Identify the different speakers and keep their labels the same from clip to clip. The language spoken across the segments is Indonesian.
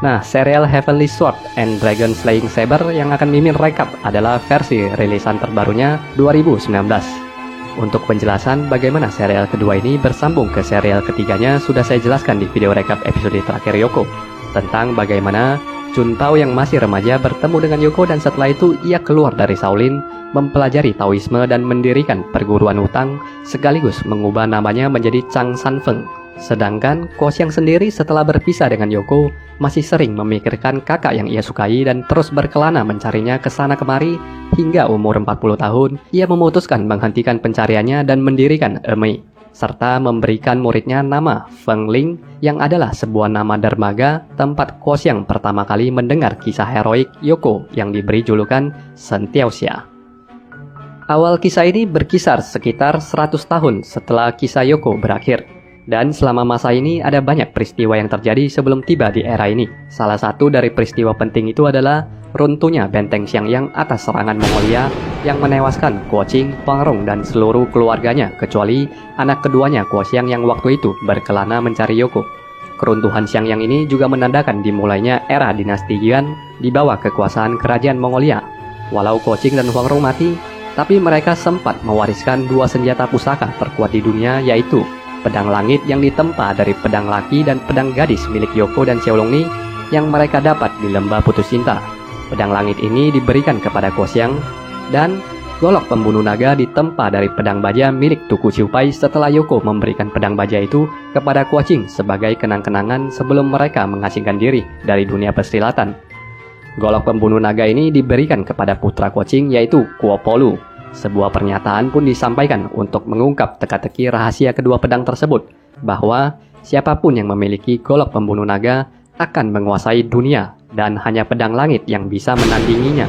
Speaker 1: Nah, serial Heavenly Sword and Dragon Slaying Saber yang akan Mimin rekap adalah versi rilisan terbarunya 2019. Untuk penjelasan bagaimana serial kedua ini bersambung ke serial ketiganya sudah saya jelaskan di video rekap episode terakhir Yoko, tentang bagaimana Juntao yang masih remaja bertemu dengan Yoko dan setelah itu ia keluar dari Shaolin, mempelajari Taoisme dan mendirikan perguruan Wutang sekaligus mengubah namanya menjadi Chang San Feng. Sedangkan Guo Xiang sendiri setelah berpisah dengan Yoko masih sering memikirkan kakak yang ia sukai dan terus berkelana mencarinya ke sana kemari hingga umur 40 tahun ia memutuskan menghentikan pencariannya dan mendirikan Emei serta memberikan muridnya nama Feng Ling yang adalah sebuah nama dermaga tempat Guo Xiang pertama kali mendengar kisah heroik Yoko yang diberi julukan Shen Tiaoxia. Awal kisah ini berkisar sekitar 100 tahun setelah kisah Yoko berakhir. Dan selama masa ini ada banyak peristiwa yang terjadi sebelum tiba di era ini. Salah satu dari peristiwa penting itu adalah runtuhnya benteng Xiangyang atas serangan Mongolia yang menewaskan Guo Qing, Huang Rong dan seluruh keluarganya kecuali anak keduanya Guo Xiang yang waktu itu berkelana mencari Yoko. Keruntuhan Xiangyang ini juga menandakan dimulainya era dinasti Yuan di bawah kekuasaan kerajaan Mongolia. Walau Guo Qing dan Huang Rong mati, tapi mereka sempat mewariskan dua senjata pusaka terkuat di dunia, yaitu pedang langit yang ditempa dari pedang laki dan pedang gadis milik Yoko dan Xiaolongni yang mereka dapat di lembah putus cinta. Pedang langit ini diberikan kepada Guo Xiang dan golok pembunuh naga ditempa dari pedang baja milik Tuku Xiupai setelah Yoko memberikan pedang baja itu kepada Guo Qing sebagai kenang-kenangan sebelum mereka mengasingkan diri dari dunia persilatan. Golok pembunuh naga ini diberikan kepada putra Guo Qing yaitu Guo Polu. Sebuah pernyataan pun disampaikan untuk mengungkap teka-teki rahasia kedua pedang tersebut, bahwa siapapun yang memiliki golok pembunuh naga akan menguasai dunia dan hanya pedang langit yang bisa menandinginya.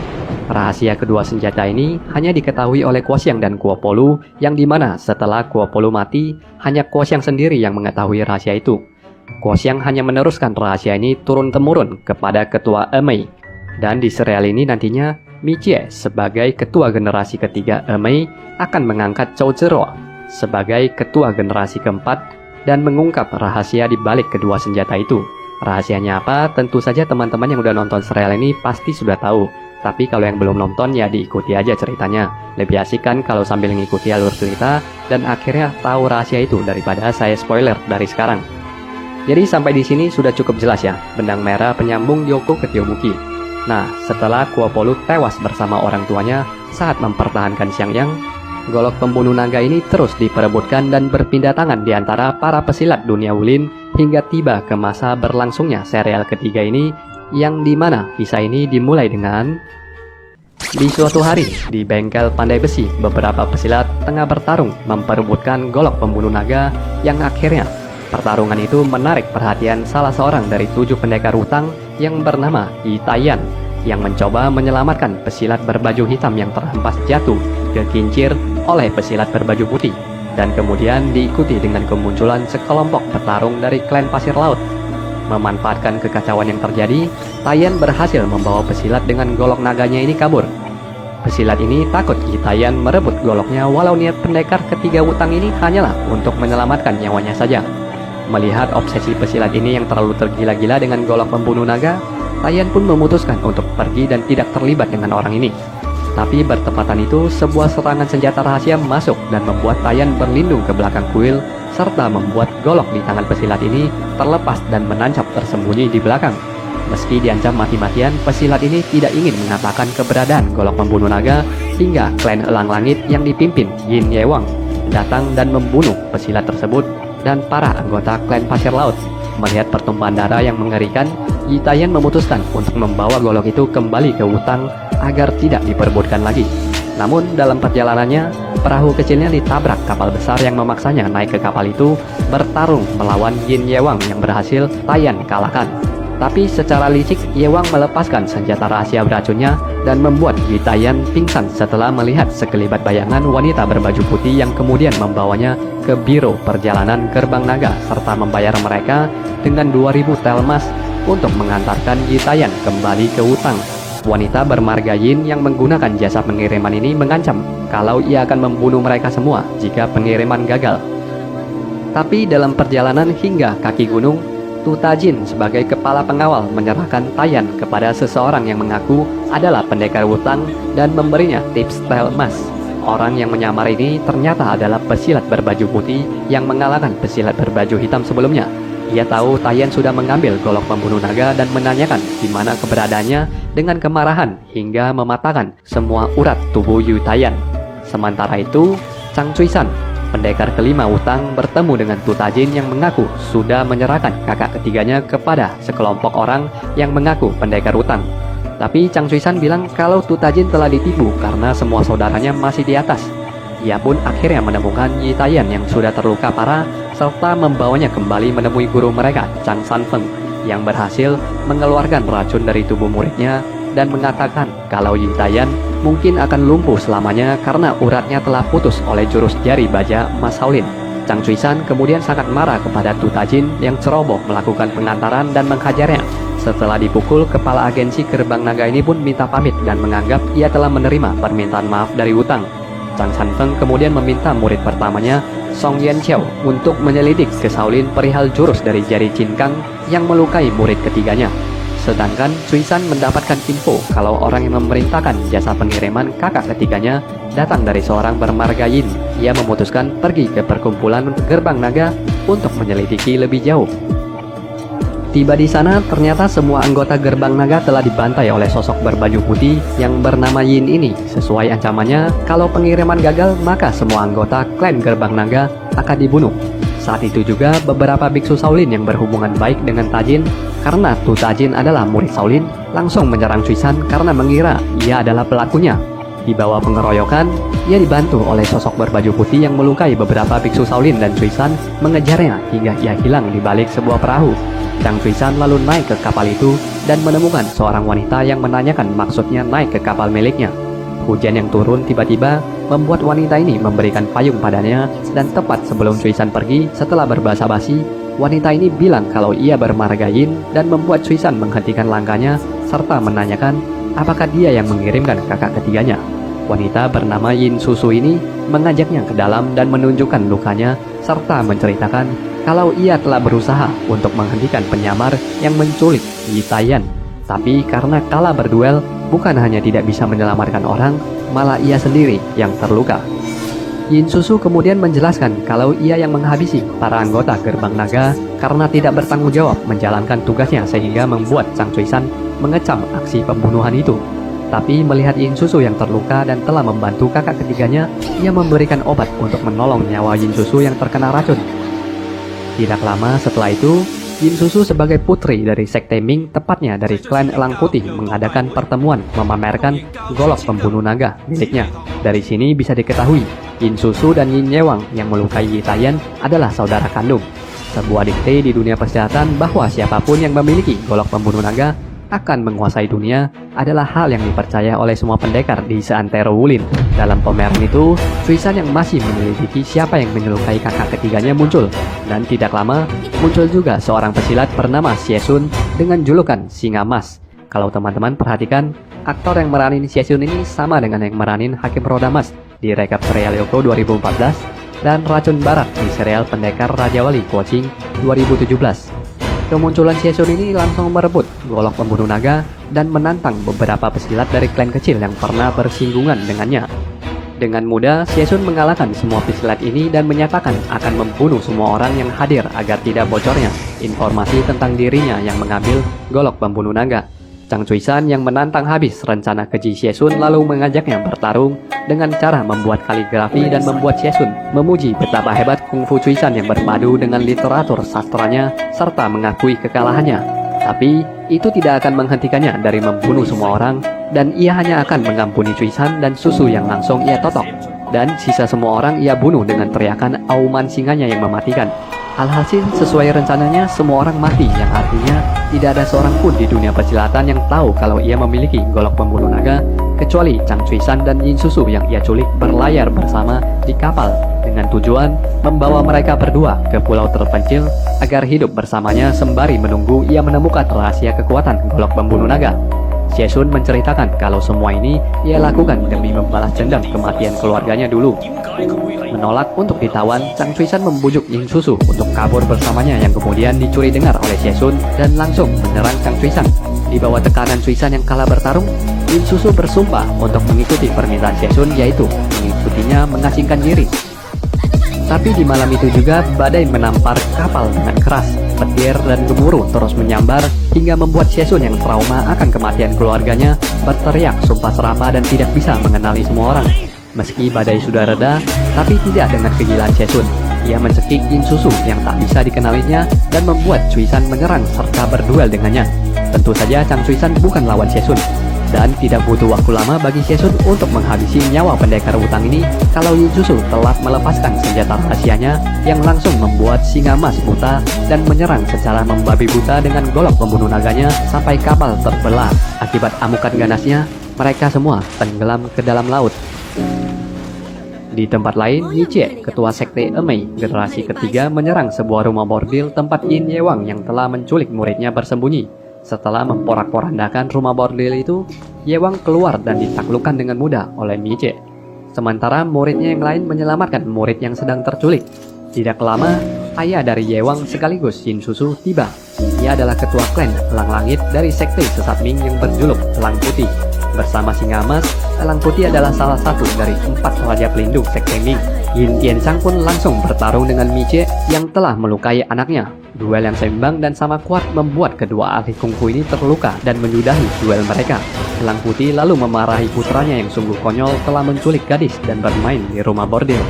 Speaker 1: Rahasia kedua senjata ini hanya diketahui oleh Guo Xiang dan Guo Polu, yang dimana setelah Guo Polu mati, hanya Guo Xiang sendiri yang mengetahui rahasia itu. Guo Xiang hanya meneruskan rahasia ini turun-temurun kepada ketua Emei, dan di serial ini nantinya Mi Jie sebagai ketua generasi ketiga Emei akan mengangkat Zhou Zero sebagai ketua generasi keempat dan mengungkap rahasia di balik kedua senjata itu. Rahasianya apa? Tentu saja teman-teman yang udah nonton serial ini pasti sudah tahu. Tapi kalau yang belum nonton ya diikuti aja ceritanya. Lebih asik kan kalau sambil ngikuti alur cerita dan akhirnya tahu rahasia itu daripada saya spoiler dari sekarang. Jadi sampai di sini sudah cukup jelas ya, benang merah penyambung Yoko ke Tiobuki. Nah, setelah Guo Polu tewas bersama orang tuanya saat mempertahankan Xiangyang, golok pembunuh naga ini terus diperebutkan dan berpindah tangan di antara para pesilat dunia Wulin hingga tiba ke masa berlangsungnya serial ketiga ini, yang dimana kisah ini dimulai dengan di suatu hari di bengkel pandai besi, beberapa pesilat tengah bertarung memperebutkan golok pembunuh naga yang akhirnya pertarungan itu menarik perhatian salah seorang dari 7 pendekar Wutang yang bernama Yi Taiyan yang mencoba menyelamatkan pesilat berbaju hitam yang terhempas jatuh ke kincir oleh pesilat berbaju putih, dan kemudian diikuti dengan kemunculan sekelompok petarung dari klan Pasir Laut. Memanfaatkan kekacauan yang terjadi, Taiyan berhasil membawa pesilat dengan golok naganya ini kabur. Pesilat ini takut Yi Taiyan merebut goloknya walau niat pendekar ketiga Wutang ini hanyalah untuk menyelamatkan nyawanya saja. Melihat obsesi pesilat ini yang terlalu tergila-gila dengan golok pembunuh naga, Taiyan pun memutuskan untuk pergi dan tidak terlibat dengan orang ini. Tapi bertepatan itu, sebuah serangan senjata rahasia masuk dan membuat Taiyan berlindung ke belakang kuil, serta membuat golok di tangan pesilat ini terlepas dan menancap tersembunyi di belakang. Meski diancam mati-matian, pesilat ini tidak ingin mengatakan keberadaan golok pembunuh naga hingga klan Elang Langit yang dipimpin Yin Yewang datang dan membunuh pesilat tersebut dan para anggota klan Pasir Laut. Melihat pertumpahan darah yang mengerikan, Yi Taiyan memutuskan untuk membawa golok itu kembali ke Wutang agar tidak diperebutkan lagi. Namun dalam perjalanannya, perahu kecilnya ditabrak kapal besar yang memaksanya naik ke kapal itu bertarung melawan Yin Yewang yang berhasil Taiyan kalahkan. Tapi secara licik, Yewang melepaskan senjata rahasia beracunnya dan membuat Yi Taiyan pingsan setelah melihat sekelibat bayangan wanita berbaju putih yang kemudian membawanya ke biro perjalanan Gerbang Naga serta membayar mereka dengan 2000 tel emas untuk mengantarkan Yi Taiyan kembali ke Wutang. Wanita bermarga Yin yang menggunakan jasa pengiriman ini mengancam kalau ia akan membunuh mereka semua jika pengiriman gagal. Tapi dalam perjalanan hingga kaki gunung, Tutajin sebagai kepala pengawal menyerahkan Tayan kepada seseorang yang mengaku adalah pendekar hutang dan memberinya tips style emas. Orang yang menyamar ini ternyata adalah pesilat berbaju putih yang mengalahkan pesilat berbaju hitam sebelumnya. Ia tahu Tayan sudah mengambil golok pembunuh naga dan menanyakan di mana keberadaannya dengan kemarahan hingga mematahkan semua urat tubuh Yu Tayan. Sementara itu, Chang Cuisan, pendekar kelima hutang, bertemu dengan Tutajin yang mengaku sudah menyerahkan kakak ketiganya kepada sekelompok orang yang mengaku pendekar hutang. Tapi Chang Cuisan bilang kalau Tutajin telah ditipu karena semua saudaranya masih di atas. Ia pun akhirnya menemukan Yi Tayan yang sudah terluka parah serta membawanya kembali menemui guru mereka, Chang Sanfeng, yang berhasil mengeluarkan racun dari tubuh muridnya dan mengatakan kalau Yi Tayan mungkin akan lumpuh selamanya karena uratnya telah putus oleh jurus jari baja Mas Shaolin. Chang Cuisan kemudian sangat marah kepada Tutajin yang ceroboh melakukan pengantaran dan menghajarnya. Setelah dipukul, kepala agensi Gerbang Naga ini pun minta pamit dan menganggap ia telah menerima permintaan maaf dari hutang. Chang Sanfeng kemudian meminta murid pertamanya, Song Yanqiao, untuk menyelidik ke Shaolin perihal jurus dari jari Cinkang yang melukai murid ketiganya. Sedangkan Cuisan mendapatkan info kalau orang yang memerintahkan jasa pengiriman kakak ketiganya datang dari seorang bermarga Yin. Ia memutuskan pergi ke perkumpulan Gerbang Naga untuk menyelidiki lebih jauh. Tiba di sana, ternyata semua anggota Gerbang Naga telah dibantai oleh sosok berbaju putih yang bernama Yin ini. Sesuai ancamannya, kalau pengiriman gagal, maka semua anggota klan Gerbang Naga akan dibunuh. Saat itu juga, beberapa biksu Shaolin yang berhubungan baik dengan Tajin, karena Tutajin adalah murid Shaolin, langsung menyerang Cuisan karena mengira ia adalah pelakunya. Di bawah pengeroyokan, ia dibantu oleh sosok berbaju putih yang melukai beberapa biksu Shaolin dan Cuisan mengejarnya hingga ia hilang di balik sebuah perahu. Chang Cuisan lalu naik ke kapal itu dan menemukan seorang wanita yang menanyakan maksudnya naik ke kapal miliknya. Hujan yang turun tiba-tiba membuat wanita ini memberikan payung padanya dan tepat sebelum Cuisan pergi setelah berbasa-basi, wanita ini bilang kalau ia bermarga Yin dan membuat Cuisan menghentikan langkahnya serta menanyakan apakah dia yang mengirimkan kakak ketiganya. Wanita bernama Yin Susu ini mengajaknya ke dalam dan menunjukkan lukanya serta menceritakan kalau ia telah berusaha untuk menghentikan penyamar yang menculik Yi Tayan. Tapi karena kalah berduel, bukan hanya tidak bisa menyelamatkan orang, malah ia sendiri yang terluka. Yin Susu kemudian menjelaskan kalau ia yang menghabisi para anggota Gerbang Naga karena tidak bertanggung jawab menjalankan tugasnya sehingga membuat Chang Cuisan mengecam aksi pembunuhan itu. Tapi melihat Yin Susu yang terluka dan telah membantu kakak ketiganya, ia memberikan obat untuk menolong nyawa Yin Susu yang terkena racun. Tidak lama setelah itu, Yin Susu sebagai putri dari Sekte Ming, tepatnya dari klan Elang Putih, mengadakan pertemuan memamerkan golok pembunuh naga miliknya. Dari sini bisa diketahui, Yin Susu dan Yin Yewang yang melukai Yi Tayan adalah saudara kandung. Sebuah dikte di dunia persilatan bahwa siapapun yang memiliki golok pembunuh naga akan menguasai dunia adalah hal yang dipercaya oleh semua pendekar di seantero Wulin. Dalam pameran itu, Cuisan yang masih menyelidiki siapa yang menyelukai kakak ketiganya muncul, dan tidak lama muncul juga seorang pesilat bernama Xiesun dengan julukan Singa Mas. Kalau teman-teman perhatikan, aktor yang meranin Xiesun ini sama dengan yang meranin Hakim Roda Mas di rekap serial Yoko 2014 dan Racun Barat di serial Pendekar Raja Wali Kuocing 2017. Kemunculan Xiesun ini langsung merebut golok pembunuh naga dan menantang beberapa pesilat dari klan kecil yang pernah bersinggungan dengannya. Dengan mudah, Xiesun mengalahkan semua pesilat ini dan menyatakan akan membunuh semua orang yang hadir agar tidak bocornya informasi tentang dirinya yang mengambil golok pembunuh naga. Chang Cuisan yang menantang habis rencana keji Xiesun lalu mengajaknya bertarung dengan cara membuat kaligrafi dan membuat Xiesun memuji betapa hebat kungfu Cuisan yang berpadu dengan literatur sastranya serta mengakui kekalahannya. Tapi itu tidak akan menghentikannya dari membunuh semua orang dan ia hanya akan mengampuni Cuisan dan Susu yang langsung ia totok. Dan sisa semua orang ia bunuh dengan teriakan auman singanya yang mematikan. Alhasil sesuai rencananya semua orang mati, yang artinya tidak ada seorang pun di dunia persilatan yang tahu kalau ia memiliki golok pembunuh naga kecuali Chang Cuisan dan Yin Susu yang ia culik berlayar bersama di kapal dengan tujuan membawa mereka berdua ke pulau terpencil agar hidup bersamanya sembari menunggu ia menemukan rahasia kekuatan golok pembunuh naga. Xiesun menceritakan kalau semua ini ia lakukan demi membalas dendam kematian keluarganya dulu. Menolak untuk ditawan, Chang Choi-san membujuk Yin Susu untuk kabur bersamanya yang kemudian dicuri dengar oleh Siesun dan langsung menyerang Chang Choi-san. Di bawah tekanan Choi-san yang kalah bertarung, Yin Susu bersumpah untuk mengikuti permintaan Siesun, yaitu mengikutinya mengasingkan diri. Tapi di malam itu juga badai menampar kapal dengan keras. Petir dan gemuruh terus menyambar hingga membuat Siesun yang trauma akan kematian keluarganya berteriak sumpah serapah dan tidak bisa mengenali semua orang. Meski badai sudah reda, tapi tidak dengan kegilaan Siesun. Ia mencekik Yin Susu yang tak bisa dikenalinya dan membuat Choi-san menyerang serta berduel dengannya. Tentu saja Chang Choi-san bukan lawan Siesun, dan tidak butuh waktu lama bagi Siesun untuk menghabisi nyawa pendekar utang ini kalau Yin Susu telah melepaskan senjata rahasianya yang langsung membuat singa emas buta dan menyerang secara membabi buta dengan golok pembunuh naganya sampai kapal terbelah. Akibat amukan ganasnya, mereka semua tenggelam ke dalam laut. Di tempat lain, Niche, ketua sekte Emei generasi ketiga, menyerang sebuah rumah bordil tempat Yin Yewang yang telah menculik muridnya bersembunyi. Setelah memporak-porandakan rumah bordil itu, Yewang keluar dan ditaklukkan dengan mudah oleh Niche. Sementara muridnya yang lain menyelamatkan murid yang sedang terculik. Tidak lama, ayah dari Yewang sekaligus Yin Susu tiba. Ia adalah ketua klan Elang Langit dari sekte sesat Ming yang berjuluk Elang Putih. Bersama Singa Emas, Elang Putih adalah salah satu dari 4 raja pelindung sekte Ming. Yin Tianzang pun langsung bertarung dengan Miche yang telah melukai anaknya. Duel yang seimbang dan sama kuat membuat kedua ahli kungfu ini terluka dan menyudahi duel mereka. Elang Putih lalu memarahi putranya yang sungguh konyol telah menculik gadis dan bermain di rumah bordil.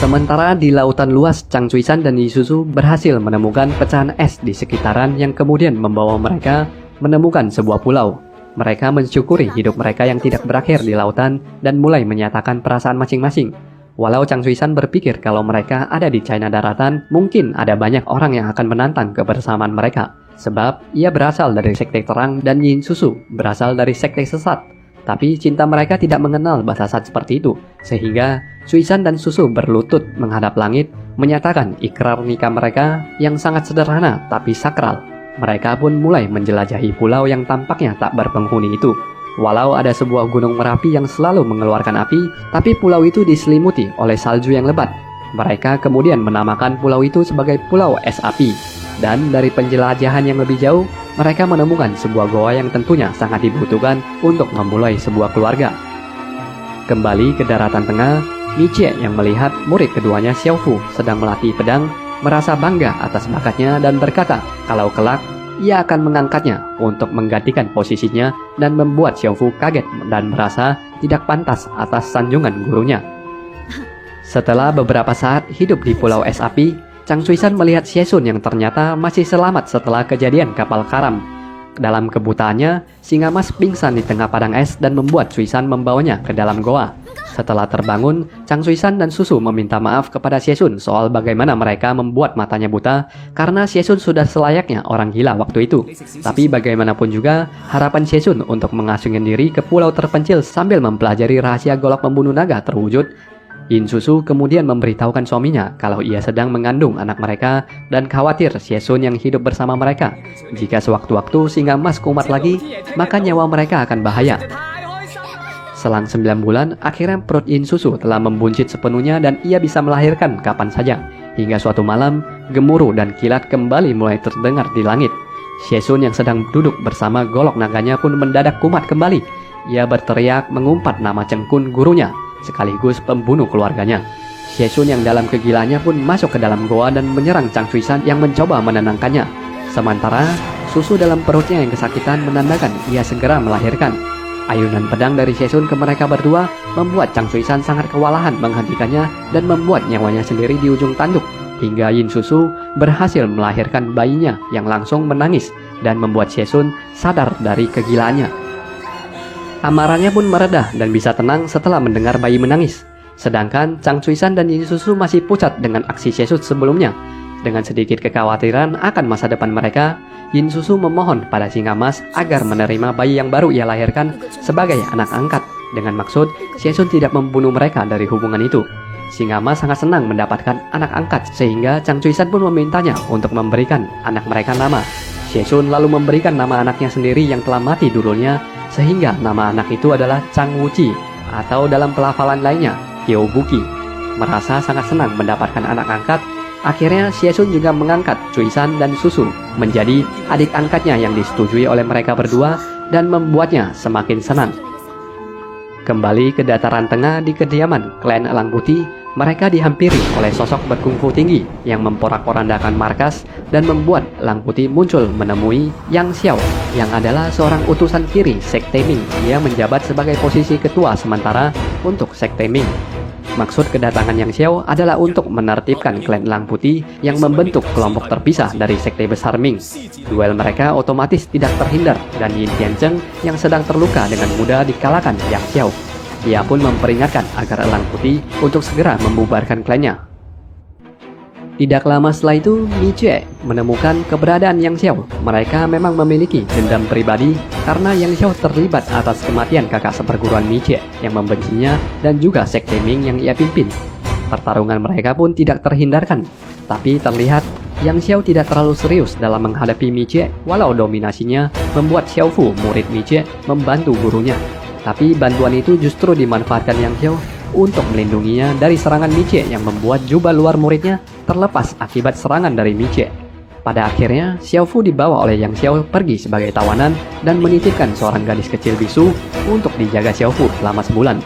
Speaker 1: Sementara di lautan luas, Chang Choi-san dan Yin Susu berhasil menemukan pecahan es di sekitaran yang kemudian membawa mereka menemukan sebuah pulau. Mereka mensyukuri hidup mereka yang tidak berakhir di lautan dan mulai menyatakan perasaan masing-masing. Walau Chang Choi-san berpikir kalau mereka ada di China daratan, mungkin ada banyak orang yang akan menantang kebersamaan mereka. Sebab ia berasal dari sekte terang dan Yin Susu berasal dari sekte sesat. Tapi cinta mereka tidak mengenal batasan seperti itu, sehingga Choi-san dan Susu berlutut menghadap langit, menyatakan ikrar nikah mereka yang sangat sederhana tapi sakral. Mereka pun mulai menjelajahi pulau yang tampaknya tak berpenghuni itu. Walau ada sebuah gunung Merapi yang selalu mengeluarkan api, tapi pulau itu diselimuti oleh salju yang lebat. Mereka kemudian menamakan pulau itu sebagai Pulau Es Api. Dan dari penjelajahan yang lebih jauh, mereka menemukan sebuah goa yang tentunya sangat dibutuhkan untuk memulai sebuah keluarga. Kembali ke daratan tengah, Miche yang melihat murid keduanya Xiaofu sedang melatih pedang, merasa bangga atas bakatnya dan berkata kalau kelak ia akan mengangkatnya untuk menggantikan posisinya dan membuat Xiaofu kaget dan merasa tidak pantas atas sanjungan gurunya. Setelah beberapa saat hidup di Pulau Es Api, Chang Choi-san melihat Siesun yang ternyata masih selamat setelah kejadian kapal karam. Dalam kebutaannya, Singa Emas pingsan di tengah padang es dan membuat Choi-san membawanya ke dalam goa. Setelah terbangun, Chang Choi-san dan Susu meminta maaf kepada Siesun soal bagaimana mereka membuat matanya buta karena Siesun sudah selayaknya orang gila waktu itu. Tapi bagaimanapun juga, harapan Siesun untuk mengasingkan diri ke pulau terpencil sambil mempelajari rahasia golok pembunuh naga terwujud. Yin Susu kemudian memberitahukan suaminya kalau ia sedang mengandung anak mereka dan khawatir Siesun yang hidup bersama mereka. Jika sewaktu-waktu Singa Emas kumat lagi, maka nyawa mereka akan bahaya. Selang 9 bulan, akhirnya perut Yin Susu telah membuncit sepenuhnya dan ia bisa melahirkan kapan saja. Hingga suatu malam, gemuruh dan kilat kembali mulai terdengar di langit. Siesun yang sedang duduk bersama golok naganya pun mendadak kumat kembali. Ia berteriak mengumpat nama Cengkun gurunya, sekaligus pembunuh keluarganya. Siesun yang dalam kegilaannya pun masuk ke dalam goa dan menyerang Chang Choi-san yang mencoba menenangkannya. Sementara, susu dalam perutnya yang kesakitan menandakan ia segera melahirkan. Ayunan pedang dari Siesun ke mereka berdua membuat Chang Choi-san sangat kewalahan menghentikannya dan membuat nyawanya sendiri di ujung tanduk. Hingga Yin Susu berhasil melahirkan bayinya yang langsung menangis dan membuat Siesun sadar dari kegilaannya. Amarahnya pun mereda dan bisa tenang setelah mendengar bayi menangis. Sedangkan Chang Choi-san dan Yin Susu masih pucat dengan aksi Siesun sebelumnya. Dengan sedikit kekhawatiran akan masa depan mereka, Yin Susu memohon pada Singa Emas agar menerima bayi yang baru ia lahirkan sebagai anak angkat, dengan maksud Siesun tidak membunuh mereka dari hubungan itu. Singa Emas sangat senang mendapatkan anak angkat, sehingga Chang Choi-san pun memintanya untuk memberikan anak mereka nama. Siesun lalu memberikan nama anaknya sendiri yang telah mati dulunya, sehingga nama anak itu adalah Chang Wuji, atau dalam pelafalan lainnya, Kyobuki. Merasa sangat senang mendapatkan anak angkat, akhirnya Xiesun juga mengangkat Cuisan dan Susu menjadi adik angkatnya yang disetujui oleh mereka berdua dan membuatnya semakin senang. Kembali ke dataran tengah di kediaman klan Elang Putih, mereka dihampiri oleh sosok berkungfu tinggi yang memporak-porandakan markas dan membuat Elang Putih muncul menemui Yang Xiao yang adalah seorang utusan kiri Sekte Ming. Dia menjabat sebagai posisi ketua sementara untuk Sekte Ming. Maksud kedatangan Yang Xiao adalah untuk menertibkan klan Elang Putih yang membentuk kelompok terpisah dari Sekte Besar Ming. Duel mereka otomatis tidak terhindar dan Yin Tianzheng yang sedang terluka dengan mudah dikalahkan Yang Xiao. Ia pun memperingatkan agar Elang Putih untuk segera membubarkan klannya. Tidak lama setelah itu, Mi Jie menemukan keberadaan Yang Xiao. Mereka memang memiliki dendam pribadi karena Yang Xiao terlibat atas kematian kakak seperguruan Mi Jie yang membencinya dan juga Sekte Ming yang ia pimpin. Pertarungan mereka pun tidak terhindarkan, tapi terlihat Yang Xiao tidak terlalu serius dalam menghadapi Mi Jie walau dominasinya membuat Xiaofu, murid Mi Jie, membantu gurunya. Tapi bantuan itu justru dimanfaatkan Yang Xiao untuk melindunginya dari serangan Mi Jie yang membuat jubah luar muridnya terlepas akibat serangan dari Mi Jie. Pada akhirnya, Xiaofu dibawa oleh Yang Xiao pergi sebagai tawanan dan menitipkan seorang gadis kecil bisu untuk dijaga Xiaofu selama sebulan.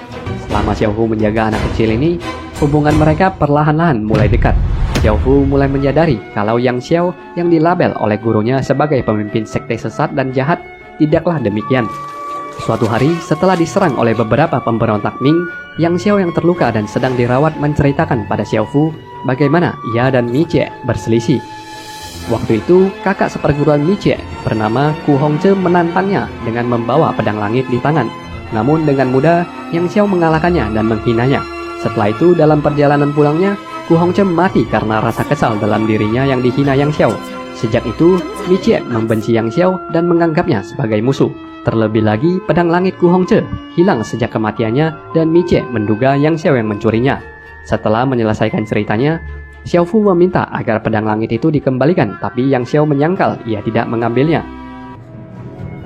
Speaker 1: Selama Xiaofu menjaga anak kecil ini, hubungan mereka perlahan-lahan mulai dekat. Xiaofu mulai menyadari kalau Yang Xiao yang dilabel oleh gurunya sebagai pemimpin sekte sesat dan jahat tidaklah demikian. Suatu hari, setelah diserang oleh beberapa pemberontak Ming, Yang Xiao yang terluka dan sedang dirawat menceritakan pada Xiaofu bagaimana ia dan Mi Jie berselisih. Waktu itu, kakak seperguruan Mi Jie bernama Ku Hongzhe menantangnya dengan membawa pedang langit di tangan. Namun dengan mudah, Yang Xiao mengalahkannya dan menghinanya. Setelah itu, dalam perjalanan pulangnya, Ku Hongzhe mati karena rasa kesal dalam dirinya yang dihina Yang Xiao. Sejak itu, Mi Jie membenci Yang Xiao dan menganggapnya sebagai musuh. Terlebih lagi, pedang langit Ku Hongzhe hilang sejak kematiannya dan Mi Jie menduga Yang Xiao yang mencurinya. Setelah menyelesaikan ceritanya, Xiaofu meminta agar pedang langit itu dikembalikan, tapi Yang Xiao menyangkal ia tidak mengambilnya.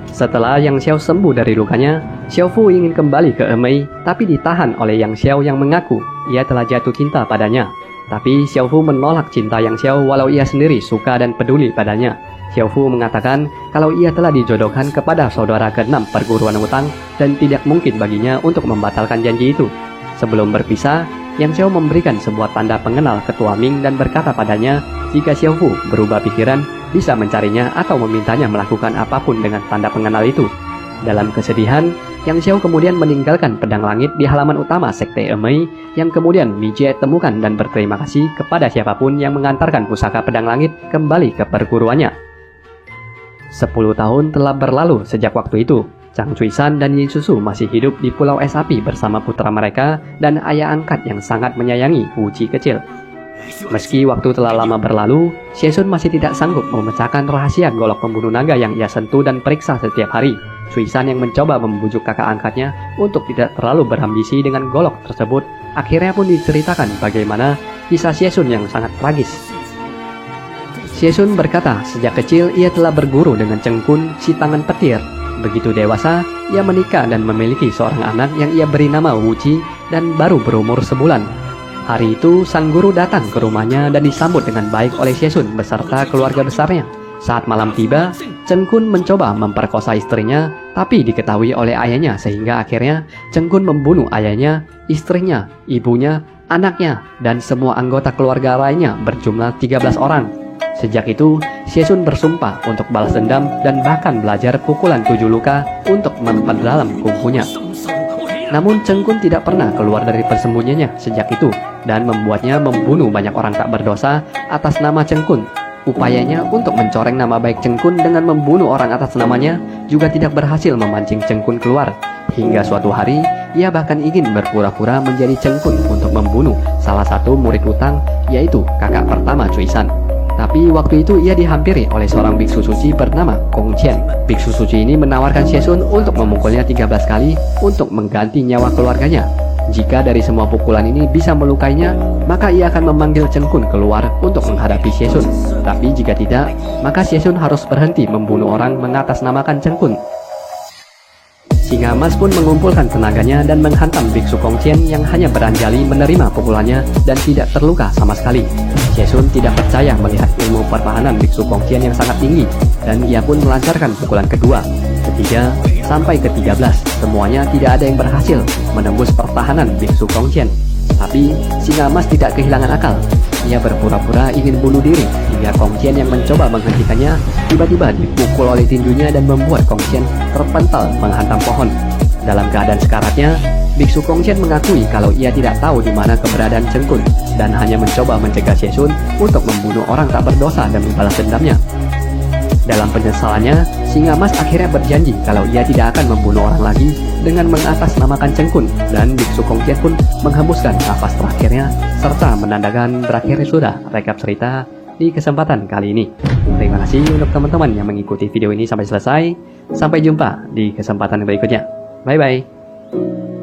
Speaker 1: Setelah Yang Xiao sembuh dari lukanya, Xiaofu ingin kembali ke Emei, tapi ditahan oleh Yang Xiao yang mengaku ia telah jatuh cinta padanya. Tapi Xiaofu menolak cinta Yang Xiao walau ia sendiri suka dan peduli padanya. Xiaofu mengatakan kalau ia telah dijodohkan kepada saudara ke-6 perguruan utang dan tidak mungkin baginya untuk membatalkan janji itu. Sebelum berpisah, Yang Xiao memberikan sebuah tanda pengenal ketua Ming dan berkata padanya jika Xiaofu berubah pikiran bisa mencarinya atau memintanya melakukan apapun dengan tanda pengenal itu. Dalam kesedihan, Yang Xiao kemudian meninggalkan pedang langit di halaman utama Sekte Emei yang kemudian Mi Jie temukan dan berterima kasih kepada siapapun yang mengantarkan pusaka pedang langit kembali ke perguruannya. 10 tahun telah berlalu sejak waktu itu. Chang Cuisan dan Yin Susu masih hidup di Pulau Es Api bersama putra mereka dan ayah angkat yang sangat menyayangi Wu Qi kecil. Meski waktu telah lama berlalu, Xiesun masih tidak sanggup memecahkan rahasia golok pembunuh naga yang ia sentuh dan periksa setiap hari. Cuisan yang mencoba membujuk kakak angkatnya untuk tidak terlalu berambisi dengan golok tersebut, akhirnya pun diceritakan bagaimana kisah Xiesun yang sangat tragis. Xiesun berkata sejak kecil ia telah berguru dengan Cheng Kun, si tangan petir. Begitu dewasa, ia menikah dan memiliki seorang anak yang ia beri nama Wu Qi dan baru berumur sebulan. Hari itu, sang guru datang ke rumahnya dan disambut dengan baik oleh Xiesun beserta keluarga besarnya. Saat malam tiba, Cheng Kun mencoba memperkosa istrinya, tapi diketahui oleh ayahnya sehingga akhirnya Cheng Kun membunuh ayahnya, istrinya, ibunya, anaknya, dan semua anggota keluarga lainnya berjumlah 13 orang. Sejak itu, Xiesun bersumpah untuk balas dendam dan bahkan belajar pukulan 7 luka untuk memperdalam kungfunya. Namun Cheng Kun tidak pernah keluar dari persembunyiannya sejak itu dan membuatnya membunuh banyak orang tak berdosa atas nama Cheng Kun. Upayanya untuk mencoreng nama baik Cheng Kun dengan membunuh orang atas namanya juga tidak berhasil memancing Cheng Kun keluar. Hingga suatu hari, ia bahkan ingin berpura-pura menjadi Cheng Kun untuk membunuh salah satu murid utang, yaitu kakak pertama Cuisan. Tapi waktu itu ia dihampiri oleh seorang biksu suci bernama Kong Qian. Biksu suci ini menawarkan Xiesun untuk memukulnya 13 kali untuk mengganti nyawa keluarganya. Jika dari semua pukulan ini bisa melukainya, maka ia akan memanggil Cheng Kun keluar untuk menghadapi Xiesun. Tapi jika tidak, maka Xiesun harus berhenti membunuh orang mengatasnamakan Cheng Kun. Singa emas pun mengumpulkan tenaganya dan menghantam biksu Kongqian yang hanya beranjali menerima pukulannya dan tidak terluka sama sekali. Xiesun tidak percaya melihat ilmu pertahanan biksu Kongqian yang sangat tinggi, dan ia pun melancarkan pukulan kedua, ketiga, sampai ke-13. Semuanya tidak ada yang berhasil menembus pertahanan biksu Kongqian. Tapi singa emas tidak kehilangan akal. Ia berpura-pura ingin bunuh diri hingga Kongqian yang mencoba menghentikannya tiba-tiba dipukul oleh tinjunya dan membuat Kongqian terpental menghantam pohon. Dalam keadaan sekaratnya, biksu Kongqian mengakui kalau ia tidak tahu di mana keberadaan Chen Kun dan hanya mencoba mencegah Xiesun untuk membunuh orang tak berdosa demi balas dendamnya. Dalam penyesalannya, singa emas akhirnya berjanji kalau ia tidak akan membunuh orang lagi dengan mengatasnamakan Chen Kun, dan biksu Kongqian pun menghembuskan nafas terakhirnya serta menandakan berakhirnya sudah rekap cerita di kesempatan kali ini. Terima kasih untuk teman-teman yang mengikuti video ini sampai selesai. Sampai jumpa di kesempatan berikutnya. Bye bye.